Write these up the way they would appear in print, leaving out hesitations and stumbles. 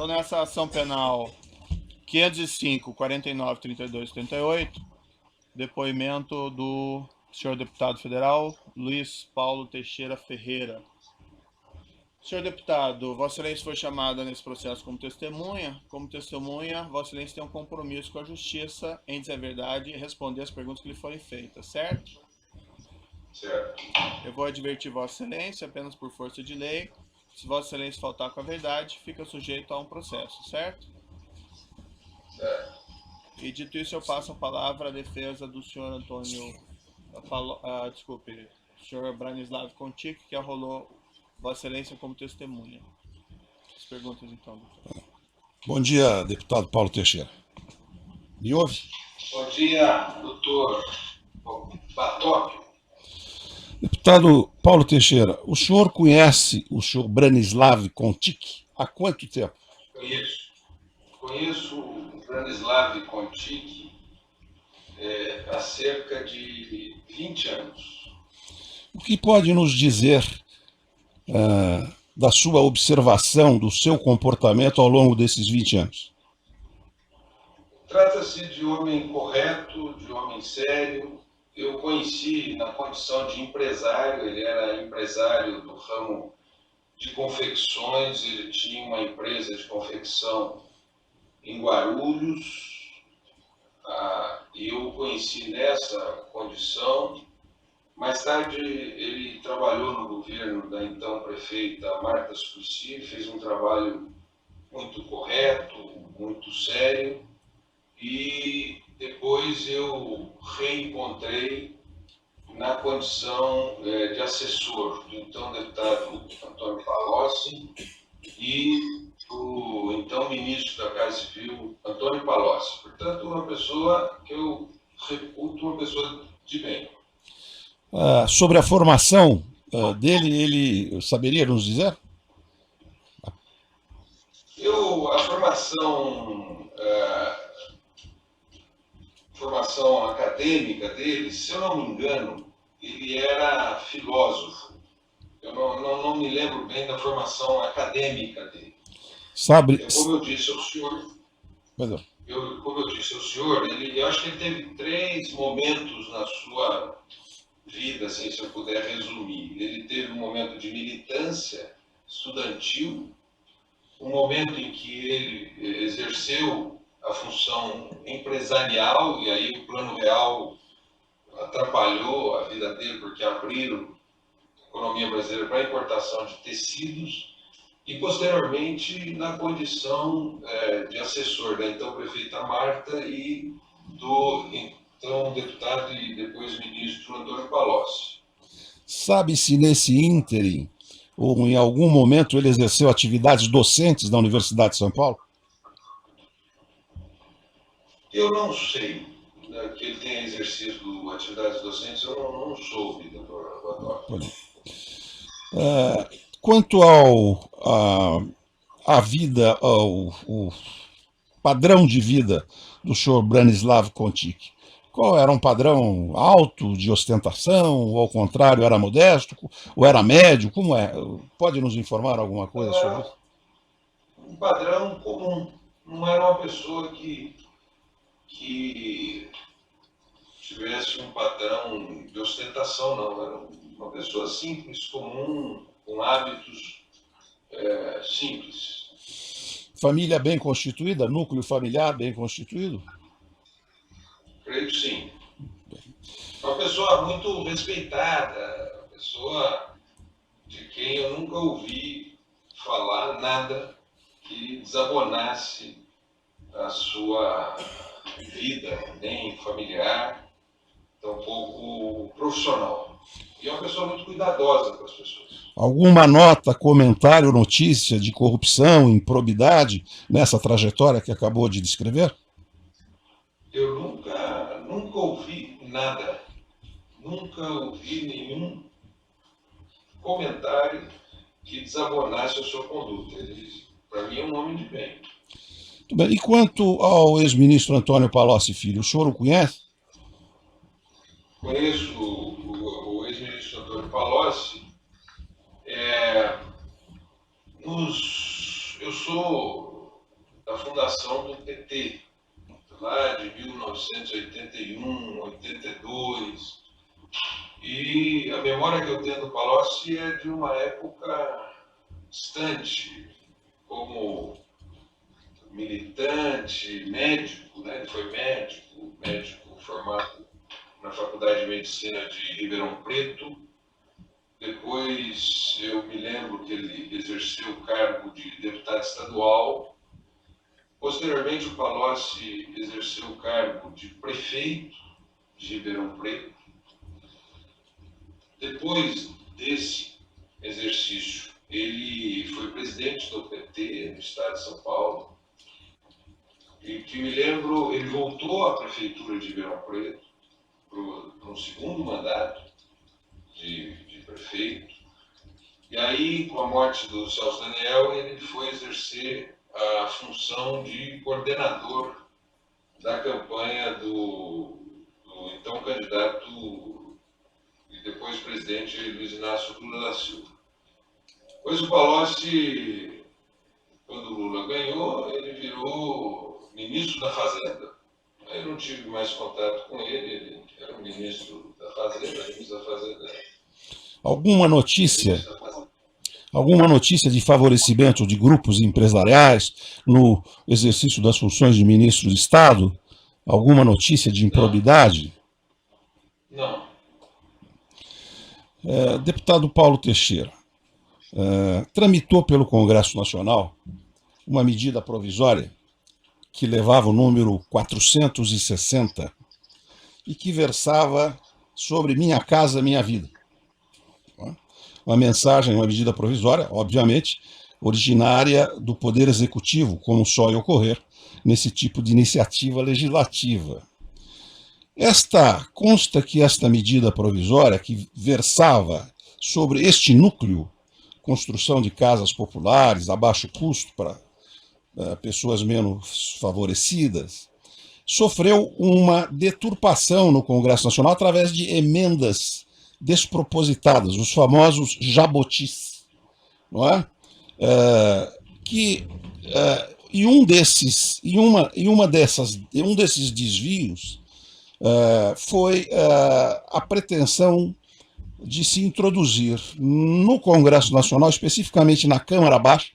Então, nessa ação penal 505, 49, 32, 38, depoimento do senhor deputado federal Luiz Paulo Teixeira Ferreira. Senhor deputado, Vossa Excelência foi chamada nesse processo como testemunha. Como testemunha, Vossa Excelência tem um compromisso com a Justiça em dizer a verdade e responder as perguntas que lhe forem feitas, certo? Certo. Eu vou advertir Vossa Excelência apenas por força de lei. Se Vossa Excelência faltar com a verdade, fica sujeito a um processo, certo? Certo. E dito isso, eu passo a palavra à defesa do senhor Antônio... desculpe, senhor Branislav Contic, que arrolou Vossa Excelência como testemunha. As perguntas, então, doutor. Bom dia, deputado Paulo Teixeira. Me ouve? Bom dia, doutor Batóquio. Deputado Paulo Teixeira, o senhor conhece o senhor Branislav Contic há quanto tempo? Conheço o Branislav Contic há cerca de 20 anos. O que pode nos dizer da sua observação, do seu comportamento ao longo desses 20 anos? Trata-se de homem correto, de homem sério. Eu conheci na condição de empresário, ele era empresário do ramo de confecções, ele tinha uma empresa de confecção em Guarulhos, e eu o conheci nessa condição. Mais tarde, ele trabalhou no governo da então prefeita Marta Suplicy, fez um trabalho muito correto, muito sério, e depois eu reencontrei na condição de assessor do então deputado Antônio Palocci e do então ministro da Casa Civil, Antônio Palocci. Portanto, uma pessoa que eu reputo uma pessoa de bem. Sobre a formação dele, ele saberia nos dizer? A formação acadêmica dele, se eu não me engano, ele era filósofo. Eu não me lembro bem da formação acadêmica dele. Como eu disse ao senhor, eu acho que ele teve 3 momentos na sua vida, assim, se eu puder resumir. Ele teve um momento de militância estudantil, um momento em que ele exerceu a função empresarial, e aí o Plano Real atrapalhou a vida dele, porque abriram a economia brasileira para a importação de tecidos, e posteriormente na condição de assessor da então prefeita Marta e do então deputado e depois ministro Antônio Palocci. Sabe-se nesse ínterim, ou em algum momento ele exerceu atividades docentes na Universidade de São Paulo? Eu não sei que ele tenha exercido atividades docentes, eu não soube, doutor Batóquio. Quanto à vida, ao padrão de vida do senhor Branislav Contic, qual era um padrão alto, de ostentação, ou ao contrário, era modesto, ou era médio, como é? Pode nos informar alguma coisa sobre isso? Um padrão comum, não era uma pessoa que tivesse um padrão de ostentação, não, era uma pessoa simples, comum, com hábitos simples. Família bem constituída, núcleo familiar bem constituído? Creio que sim. Uma pessoa muito respeitada, uma pessoa de quem eu nunca ouvi falar nada que desabonasse a sua vida, nem familiar, tampouco profissional. E é uma pessoa muito cuidadosa com as pessoas. Alguma nota, comentário, notícia de corrupção, improbidade nessa trajetória que acabou de descrever? Eu nunca ouvi nada. Nunca ouvi nenhum comentário que desabonasse a sua conduta. Ele, para mim, é um homem de bem. Muito bem. E quanto ao ex-ministro Antônio Palocci Filho, o senhor o conhece? Conheço o ex-ministro Antônio Palocci. Eu sou da fundação do PT, lá de 1981, 82. E a memória que eu tenho do Palocci é de uma época distante, como militante, médico, né? Ele foi médico formado na Faculdade de Medicina de Ribeirão Preto. Depois eu me lembro que ele exerceu o cargo de deputado estadual. Posteriormente, o Palocci exerceu o cargo de prefeito de Ribeirão Preto. Depois desse exercício, ele foi presidente do PT no estado de São Paulo. E que me lembro, ele voltou à prefeitura de Ribeirão Preto para um segundo mandato de prefeito. E aí, com a morte do Celso Daniel, ele foi exercer a função de coordenador da campanha do então candidato e depois presidente Luiz Inácio Lula da Silva. Pois o Palocci, quando o Lula ganhou, ele virou ministro da Fazenda. Eu não tive mais contato com ele, ele era o ministro da Fazenda, Alguma notícia de favorecimento de grupos empresariais no exercício das funções de ministro de Estado? Alguma notícia de improbidade? Não. Deputado Paulo Teixeira, tramitou pelo Congresso Nacional uma medida provisória que levava o número 460 e que versava sobre Minha Casa Minha Vida. Uma mensagem, uma medida provisória, obviamente, originária do Poder Executivo, como só ocorrer nesse tipo de iniciativa legislativa. Consta que esta medida provisória, que versava sobre este núcleo, construção de casas populares a baixo custo para pessoas menos favorecidas, sofreu uma deturpação no Congresso Nacional através de emendas despropositadas, os famosos jabotis, não é? Um desses desvios foi a pretensão de se introduzir no Congresso Nacional, especificamente na Câmara Baixa,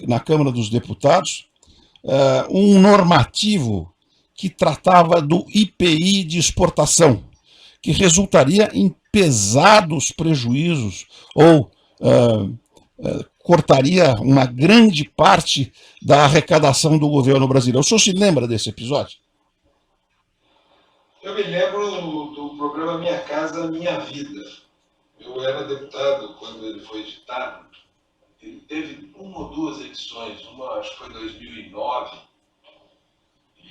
na Câmara dos Deputados, um normativo que tratava do IPI de exportação, que resultaria em pesados prejuízos ou cortaria uma grande parte da arrecadação do governo brasileiro. O senhor se lembra desse episódio? Eu me lembro do programa Minha Casa Minha Vida. Eu era deputado quando ele foi editado. Ele teve uma ou duas edições, uma acho que foi 2009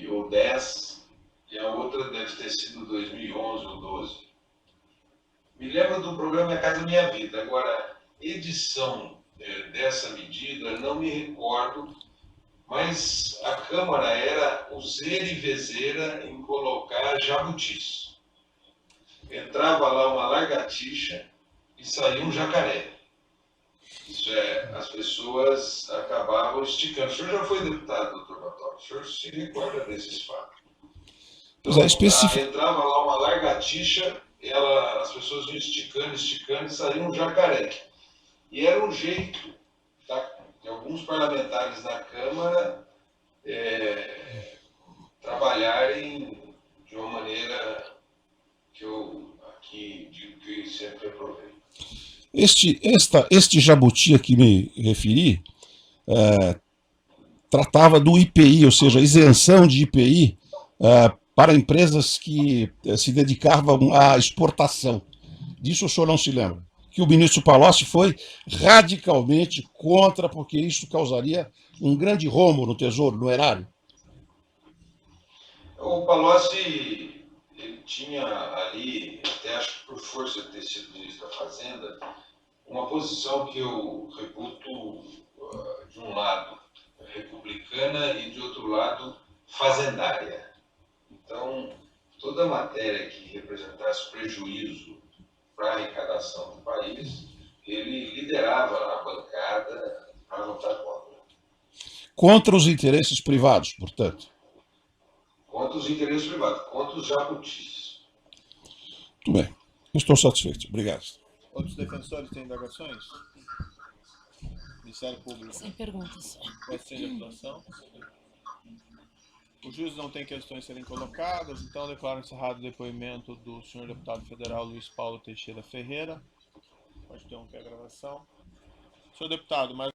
ou 10, e a outra deve ter sido 2011 ou 12. Me lembro do programa Minha Casa Minha Vida. Agora, edição dessa medida, não me recordo, mas a Câmara era useira e vezeira em colocar jabutis. Entrava lá uma lagartixa e saía um jacaré. Isso é, as pessoas acabavam esticando. O senhor já foi deputado, doutor Batório, o senhor se recorda desses fatos. Então, entrava lá uma lagartixa, as pessoas iam esticando e saía um jacaré. E era um jeito de alguns parlamentares na Câmara trabalharem de uma maneira que eu sempre aprovei. Este jabuti a que me referi tratava do IPI, ou seja, isenção de IPI para empresas que se dedicavam à exportação. Disso o senhor não se lembra? Que o ministro Palocci foi radicalmente contra, porque isso causaria um grande rombo no Tesouro, no erário. O Palocci ele tinha ali, até acho que por força de ter sido ministro da Fazenda, uma posição que eu reputo de um lado republicana e de outro lado fazendária. Então, toda matéria que representasse prejuízo para a arrecadação do país, ele liderava a bancada para votar contra. Contra os interesses privados, portanto. Contra os interesses privados, contra os jabutis. Muito bem. Eu estou satisfeito. Obrigado. Outros defensores têm indagações? Ministério Público. Sem perguntas. Voto sem deputação. O juiz não tem questões a serem colocadas, então declaro encerrado o depoimento do senhor deputado federal Luiz Paulo Teixeira Ferreira. Pode interromper a gravação. Senhor deputado, mais